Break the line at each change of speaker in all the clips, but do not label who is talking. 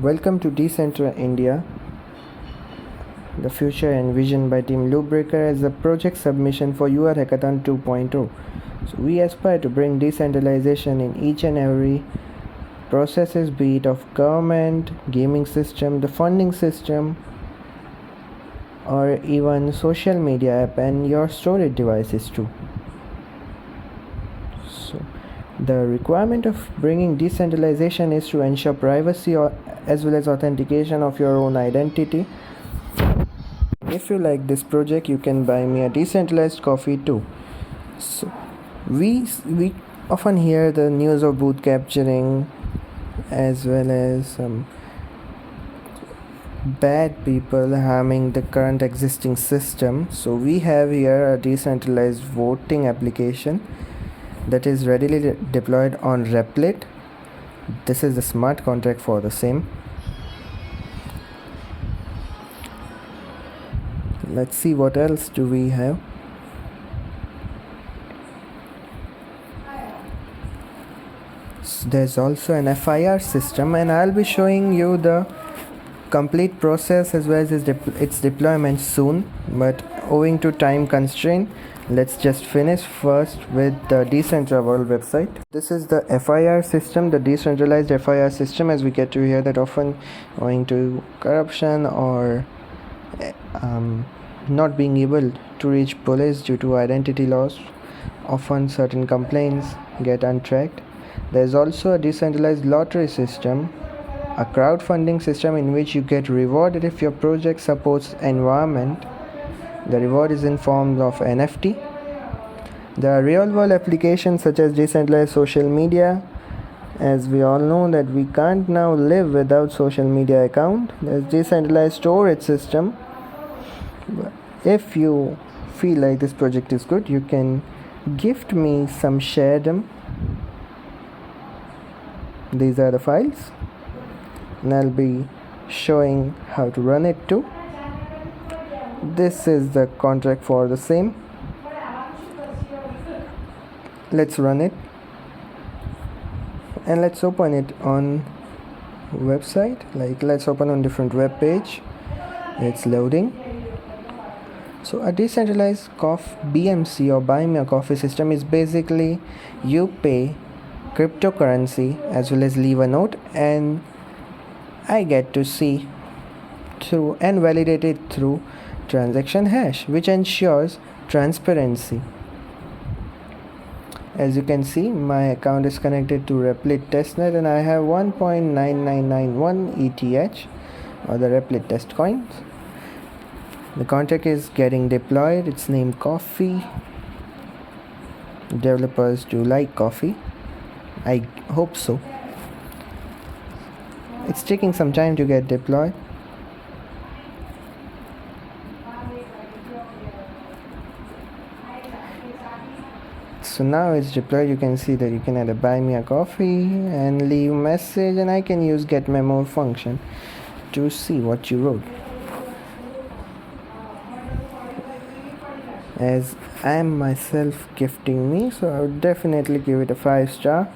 Welcome to Decentra India, the future envisioned by Team LoopBreaker as a project submission for UR Hackathon 2.0. So we aspire to bring decentralization in each and every processes, be it of government, gaming system, the funding system, or even social media app and your storage devices too. So the requirement of bringing decentralization is to ensure privacy as well as authentication of your own identity. If you like this project, you can buy me a decentralized coffee too. So we often hear the news of booth capturing as well as bad people harming the current existing system. So we have here a decentralized voting application that is readily deployed on Replit. This is the smart contract for the same. Let's see what else do we have. So there's also an FIR system, and I'll be showing you the complete process as well as its deployment soon, but owing to time constraint, let's just finish first with the DecentraWorld website. This is the FIR system, the decentralized FIR system, as we get to hear that often owing to corruption or not being able to reach police due to identity loss, often certain complaints get untracked. There's also a decentralized lottery system, a crowdfunding system in which you get rewarded if your project supports environment. The reward is in form of NFT. There are real-world applications such as decentralized social media. As we all know that we can't now live without social media account. There's decentralized storage system. If you feel like this project is good, you can gift me some sharedom. These are the files, and I'll be showing how to run it too. This is the contract for the same. Let's run it and let's open it on website. Let's open on different web page. It's loading. So a decentralized BMC or buy me a coffee system is basically you pay cryptocurrency as well as leave a note, and I get to see through and validate it through transaction hash, which ensures transparency. As you can see, my account is connected to Replit testnet and I have 1.9991 ETH or the Replit test coins. The contract is getting deployed. It's named Coffee. Developers do like coffee. I hope so. It's taking some time to get deployed. So now it's deployed. You can see that you can either buy me a coffee and leave message, and I can use get memo function to see what you wrote. As I am myself gifting me, so I would definitely give it a 5-star,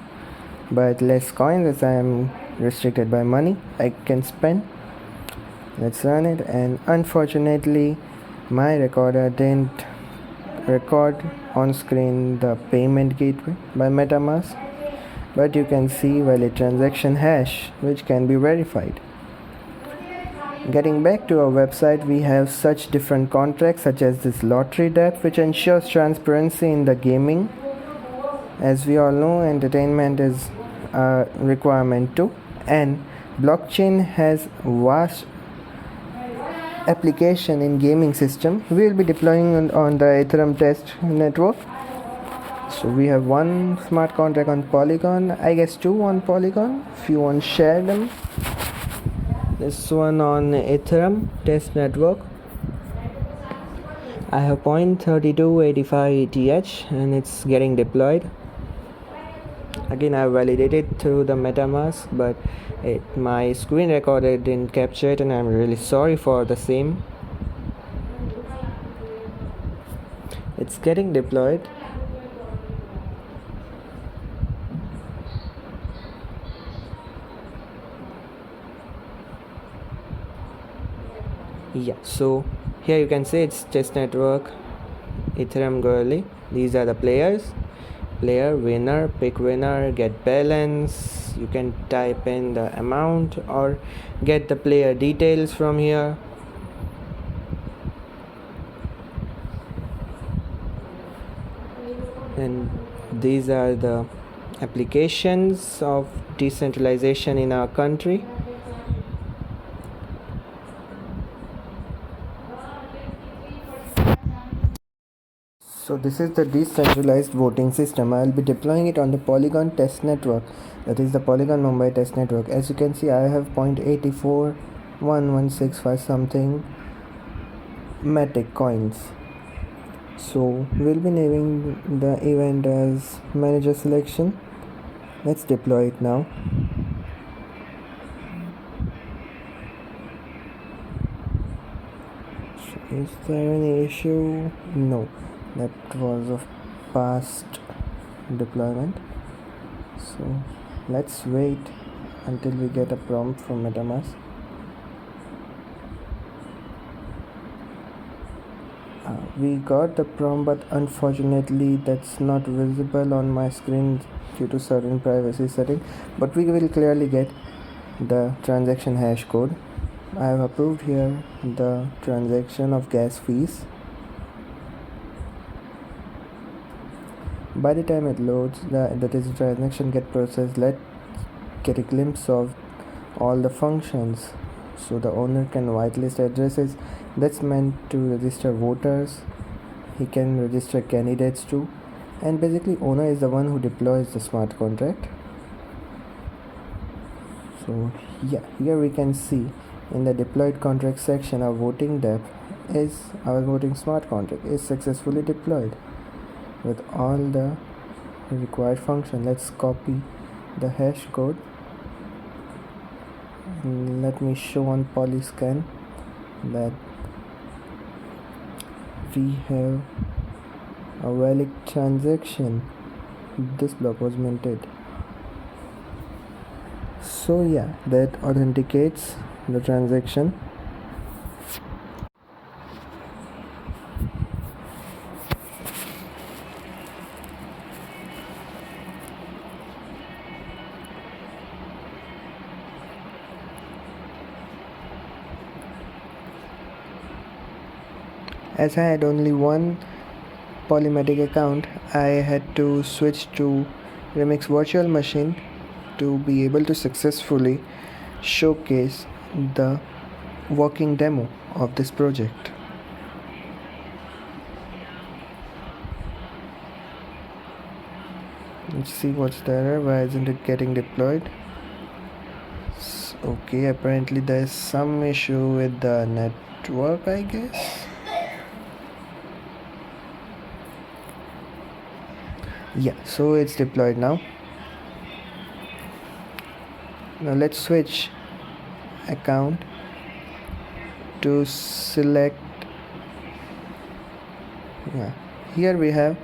but less coins as I am restricted by money I can spend. Let's run it, and unfortunately my recorder didn't record on screen the payment gateway by MetaMask, but you can see valid transaction hash which can be verified. Getting back to our website, we have such different contracts such as this lottery debt, which ensures transparency in the gaming. As we all know, entertainment is a requirement too, and blockchain has vast application in gaming system. We will be deploying on the Ethereum test network. So we have one smart contract on Polygon, I guess 2 on Polygon if you want to share them. This one on Ethereum test network. I have 0.3285 ETH and it's getting deployed. Again, I validated through the MetaMask, but my screen recorder didn't capture it, and I'm really sorry for the same. It's getting deployed. Yeah, so here you can see it's test network, Ethereum Girly. These are the players. Player, winner, pick winner, get balance. You can type in the amount or get the player details from here. And these are the applications of decentralization in our country. So this is the decentralized voting system. I will be deploying it on the Polygon test network. That is the Polygon Mumbai test network. As you can see, I have 0.841165 something Matic coins. So we'll be naming the event as manager selection. Let's deploy it now. So is there any issue? No, that was a past deployment. So let's wait until we get a prompt from MetaMask. We got the prompt, but unfortunately that's not visible on my screen due to certain privacy setting, but we will clearly get the transaction hash code. I have approved here the transaction of gas fees. By the time it loads, that is the transaction get processed, let's get a glimpse of all the functions. So the owner can whitelist addresses. That's meant to register voters. He can register candidates too. And basically owner is the one who deploys the smart contract. So yeah, here we can see in the deployed contract section our voting smart contract is successfully deployed with all the required function. Let's copy the hash code. Let me show on polyscan that we have a valid transaction. This block was minted. So yeah, that authenticates the transaction. As I had only one Polymatic account, I had to switch to Remix Virtual Machine to be able to successfully showcase the working demo of this project. Let's see what's the error. Why isn't it getting deployed? Okay, apparently there's some issue with the network, I guess. Yeah, so it's deployed now. Now let's switch account to select. Yeah, here we have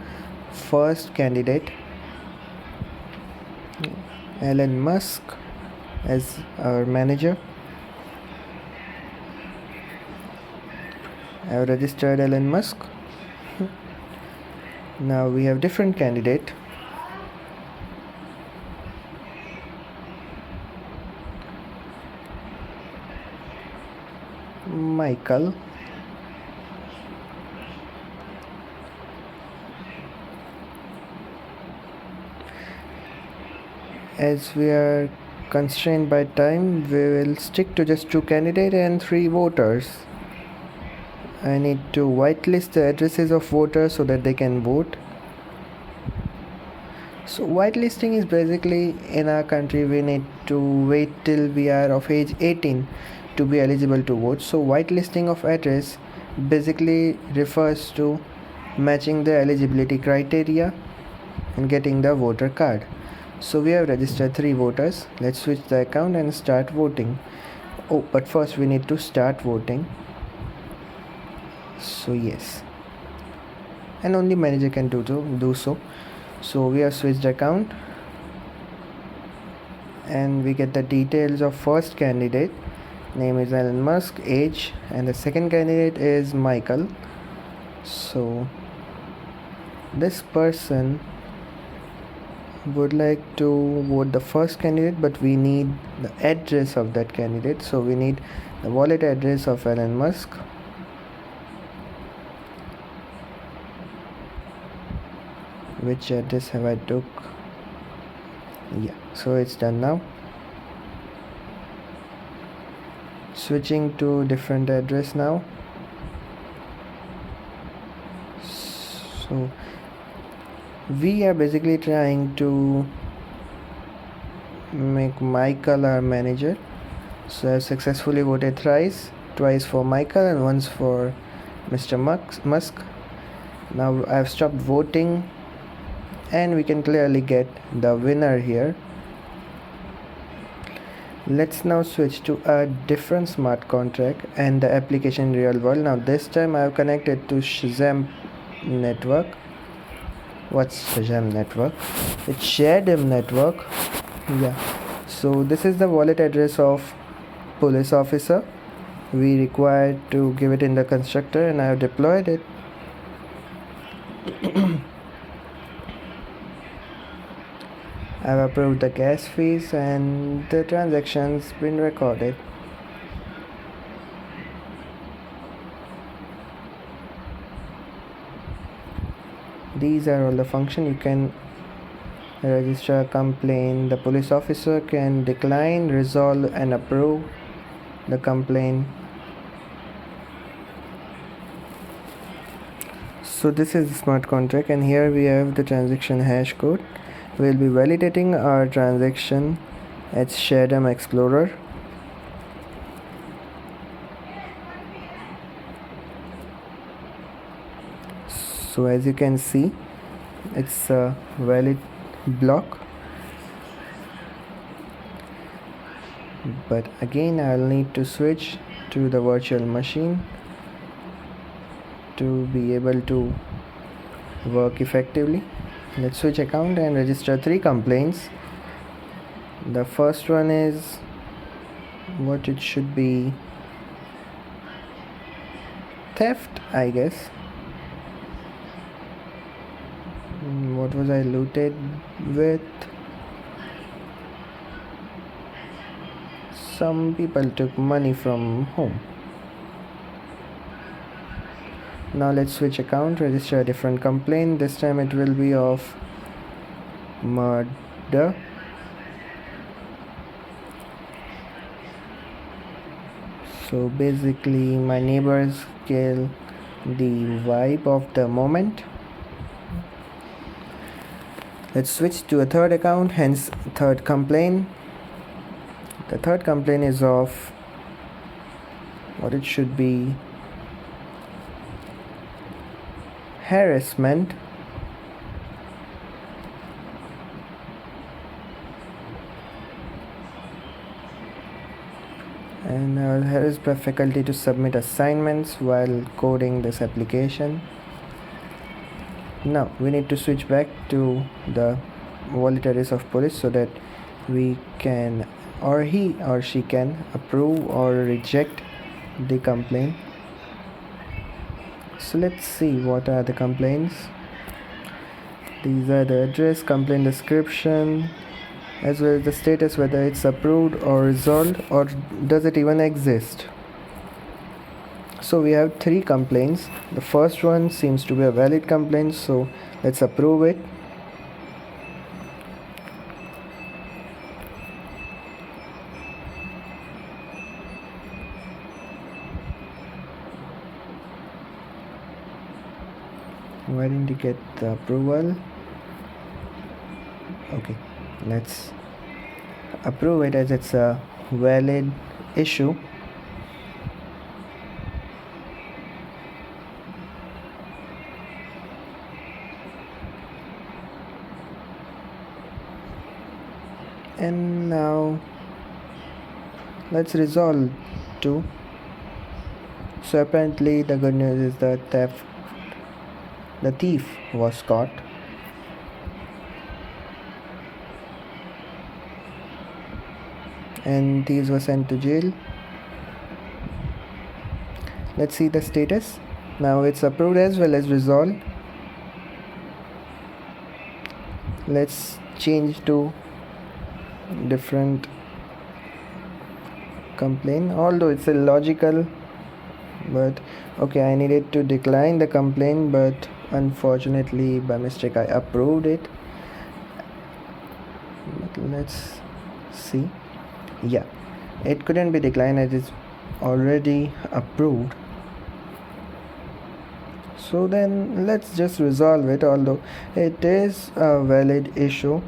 first candidate Elon Musk as our manager. I have registered Elon Musk. Now we have different candidate. Michael. As we are constrained by time, we will stick to just 2 candidates and 3 voters. I need to whitelist the addresses of voters so that they can vote. So whitelisting is basically, in our country we need to wait till we are of age 18 to be eligible to vote. So whitelisting of address basically refers to matching the eligibility criteria and getting the voter card. So we have registered 3 voters. Let's switch the account and start voting. Oh, but first we need to start voting. So yes, and only manager can do so. So we have switched account and we get the details of first candidate Name is Elon Musk, age, and the second candidate is Michael. So this person would like to vote the first candidate, but we need the address of that candidate. So we need the wallet address of Elon Musk. Which address have I took? Yeah, so it's done now. Switching to different address now. So we are basically trying to make Michael our manager. So I've successfully voted twice for Michael and once for Mr. Musk. Now I've stopped voting and we can clearly get the winner here. Let's now switch to a different smart contract and the application real world. Now this time I have connected to Shazam network. What's Shazam network? It's Shazam network. Yeah. So this is the wallet address of police officer. We require to give it in the constructor and I have deployed it. I've approved the gas fees and the transactions been recorded. These are all the functions. You can register a complaint. The police officer can decline, resolve and approve the complaint. So this is the smart contract and here we have the transaction hash code. We'll be validating our transaction at Shadam Explorer. So as you can see, it's a valid block, but again I'll need to switch to the virtual machine to be able to work effectively. Let's switch account and register 3 complaints. The first one is what it should be, theft, I guess. What was I looted with? Some people took money from home. Now let's switch account, register a different complaint. This time it will be of murder. So basically my neighbors kill the vibe of the moment. Let's switch to a third account, hence third complaint. The third complaint is of what it should be, harassment. And I will harass the faculty to submit assignments while coding this application. Now we need to switch back to the wallet address of police so that we can, or he or she can, approve or reject the complaint. So let's see what are the complaints. These are the address, complaint description, as well as the status, whether it's approved or resolved or does it even exist. So we have 3 complaints. The first one seems to be a valid complaint, so let's approve it. Why didn't you get the approval? Okay, let's approve it as it's a valid issue. And now let's resolve to. So apparently the good news is the thief was caught. And thieves were sent to jail. Let's see the status. Now it's approved as well as resolved. Let's change to different complaint, although it's illogical, but okay, I needed to decline the complaint, but unfortunately by mistake I approved it. But let's see. Yeah, it couldn't be declined, it is already approved. So then let's just resolve it, although it is a valid issue,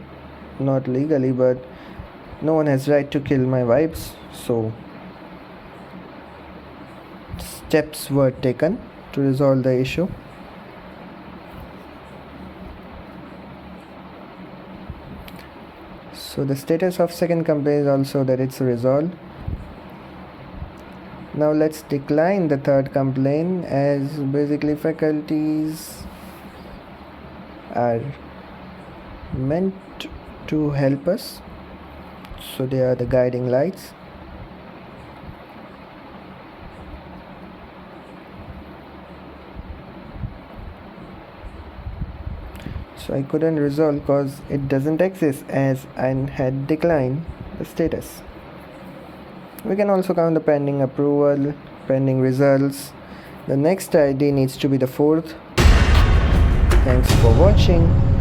not legally, but no one has right to kill my vibes, so steps were taken to resolve the issue. So the status of second complaint is also that it's resolved. Now let's decline the third complaint, as basically faculties are meant to help us, so they are the guiding lights. So I couldn't resolve because it doesn't exist, as I had declined the status. We can also count the pending approval, pending results. The next ID needs to be the fourth. Thanks for watching.